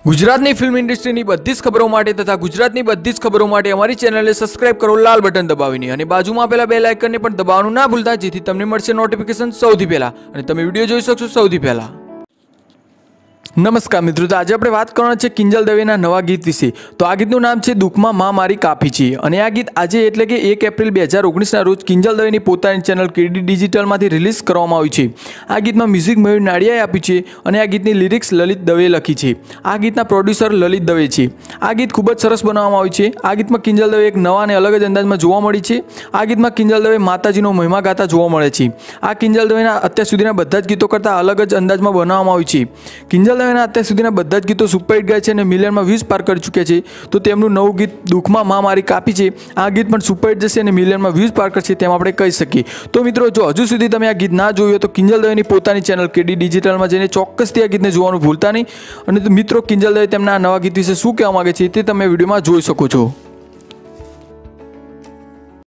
ગુજરાતની ફિલ્મ ઇન્ડસ્ટ્રીની બધી જ ખબરો માટે તથા ગુજરાતની બધી જ ખબરો માટે અમારી ચેનલને સબસ્ક્રાઇબ કરો લાલ બટન દબાવીને અને બાજુમાં આપેલા બેલ આઇકનને પણ દબાવવાનું ના ભૂલતા, જેથી તમને મળશે નોટિફિકેશન સૌથી પહેલા અને તમે વિડીયો જોઈ શકશો સૌથી પહેલા। નમસ્કાર મિત્રો, તો આજે આપણે વાત કરવાના છે કિંજલ દવેના નવા ગીત વિશે। તો આ ગીતનું નામ છે દુઃખમાં માં મારી કાફી છે અને આ ગીત આજે એટલે કે 1 એપ્રિલ 2019ના રોજ કિંજલ દવેની પોતાની ચેનલ કેડી ડિજિટલમાંથી રિલીઝ કરવામાં આવ્યું છે। આ ગીતમાં મ્યુઝિક મયુર નાડિયાએ આપ્યું છે અને આ ગીતની લિરિક્સ લલિત દવેએ લખી છે। આ ગીતના પ્રોડ્યુસર લલિત દવે છે। આ ગીત ખૂબ જ સરસ બનાવવામાં આવ્યું છે। આ ગીતમાં કિંજલ દવે એક નવા અને અલગ જ અંદાજમાં જોવા મળી છે। આ ગીતમાં કિંજલ દવે માતાજીનો મહિમા ગાતા જોવા મળે છે। આ કિંજલ દવેના અત્યાર સુધીના બધા જ ગીતો કરતાં અલગ જ અંદાજમાં બનાવવામાં આવ્યું છે। કિંજલ દવેના અત્યાર સુધીના બધા જ ગીતો સુપરહિટ ગયા છે અને મિલિયનમાં વ્યૂઝ પાર કરી ચૂક્યા છે। તો તેમનું નવું ગીત દુઃખમાં માં મારી કાફી છે, આ ગીત પણ સુપરહિટ જશે અને મિલિયનમાં વ્યૂઝ પાર કરશે તેમ આપણે કહી શકીએ। તો મિત્રો, જો હજુ સુધી તમે આ ગીત ના જોયું હોય તો કિંજલ દવેની પોતાની ચેનલ કેડી ડિજિટલમાં જઈને ચોક્કસથી આ ગીતને જોવાનું ભૂલતા નહીં। અને મિત્રો, કિંજલ દવે તેમના આ નવા ગીત વિશે શું કહેવા માંગે છે તે તમે વિડીયોમાં જોઈ શકો છો।